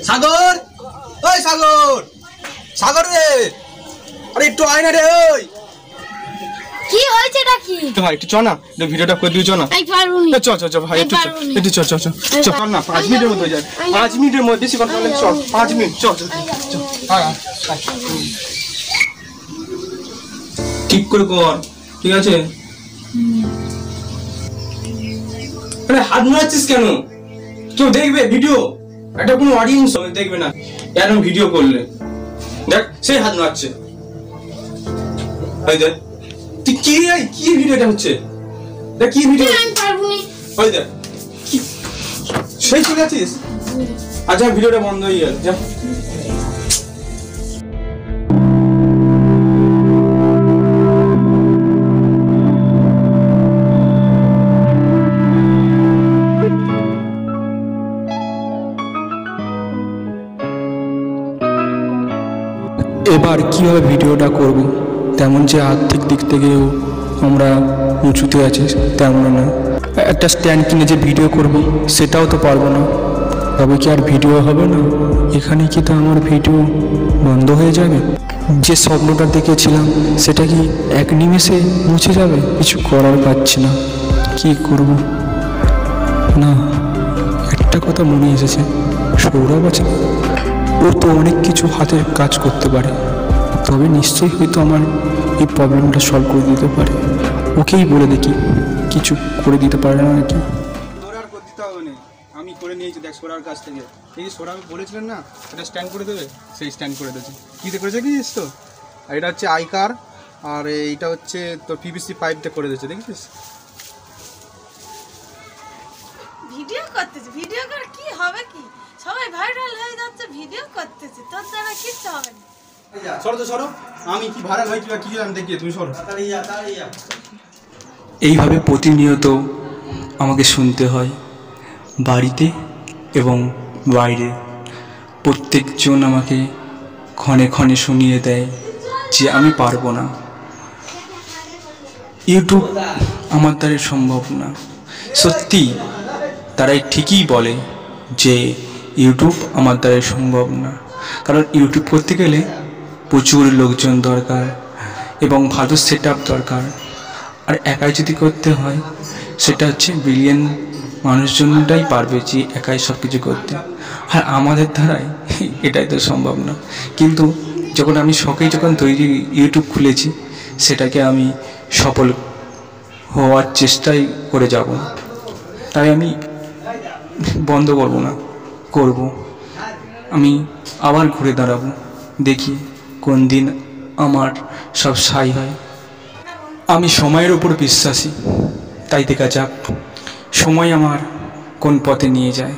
সাগর, ওই সাগর, সাগর রে, আরে একটু আয় না রে। ওই কি হয়েছে নাকি ভাই? একটু চ না, ভিডিওটা করে দিও। চ না, চ চ চ ভাই, একটু চ চ চ চ চল না, 5 মিনিটের মধ্যে হয়ে যায়। 5 মিনিটের মধ্যে, বেশি কথা বলে চল, 5 মিনিট, চ চ চ। ঠিক করে কর, ঠিক আছে? আরে হাত নাড়ছিস কেন? কেউ দেখবে ভিডিও? এটা কোনো অডিয়েন্স দেখবে না এরকম ভিডিও করলে। দেখ সেই হাত নাড়ছে, এই দেখ তুই কি কি ভিডিওটা হচ্ছে? দেখ কি ভিডিও, আমি পারবো না। ওই দেখ সেই চলে আছিস। আচ্ছা ভিডিওটা বন্ধ হয়ে গেল, যা। এবার কীভাবে ভিডিওটা করব? তেমন যে আর্থিক দিক থেকেও আমরা উঁচুতে আছি তেমন না। একটা স্ট্যান্ড কিনে যে ভিডিও করব সেটাও তো পারবো না। তবে কি আর ভিডিও হবে না? এখানে কি তো আমার ভিডিও বন্ধ হয়ে যাবে? যে স্বপ্নটা দেখেছিলাম সেটা কি এক নিমেষে মুছে যাবে? কিছু করার পাচ্ছি না, কি করব? না, একটা কথা মনে এসেছে, সৌরভ আছে, ও তো অনেক কিছু হাতের কাজ করতে পারে, তবে নিশ্চয়ই হয়তো আমার এই প্রবলেমটা সলভ করে দিতে পারে। ওকেই বলে দেখি কিছু করে দিতে পারে না নাকি। তোর আর করে দিতে হবে না, আমি করে নিয়েছি। দেখ সোরার কাছ থেকে, এই যে সোরা বলেছিলেন না এটা স্ট্যান্ড করে দেবে, সেই স্ট্যান্ড করে দিয়েছে। কীতে করেছে কি জানিস তো? আর এটা হচ্ছে আইকার, আর এইটা হচ্ছে তোর পিভিসি পাইপটা করে দিয়েছে, দেখেছিস? ভিডিও করতেছে, ভিডিও করে কি হবে? কি সবাই ভাইরাল হয়ে যাচ্ছে, ভিডিও করতেছে, তোর দ্বারা কিচ্ছু হবে না। সরো তো সরো, আমি কি ভাইরাল হয়েছি বা কি আমি দেখি, তুমি সরো। এইভাবে প্রতিনিয়ত আমাকে শুনতে হয়, বাড়িতে এবং বাইরে। প্রত্যেকজন আমাকে ক্ষণে ক্ষণে শুনিয়ে দেয় যে আমি পারবো না, ইউটিউব আমার দ্বারা সম্ভব না। সত্যি তারাই ঠিকই বলে যে ইউটিউব আমার দ্বারা সম্ভব না, কারণ ইউটিউব করতে গেলে প্রচুর লোকজন দরকার এবং ভালো সেট আপ দরকার। আর একাই যদি করতে হয় সেটা হচ্ছে বিলিয়ন মানুষজনটাই পারবে যে একাই সব কিছু করতে, আর আমাদের দ্বারাই এটাই তো সম্ভব না। কিন্তু যখন আমি শখেই যখন তৈরি ইউটিউব খুলেছি, সেটাকে আমি সফল হওয়ার চেষ্টাই করে যাব। তাই আমি বন্ধ করব না, করব। আমি আবার ঘুরে দাঁড়াবো, দেখি কোন দিন আমার সব সাই হয়। আমি সময়ের উপর বিশ্বাসী, তাই দেখা যাক সময় আমার কোন পথে নিয়ে যায়।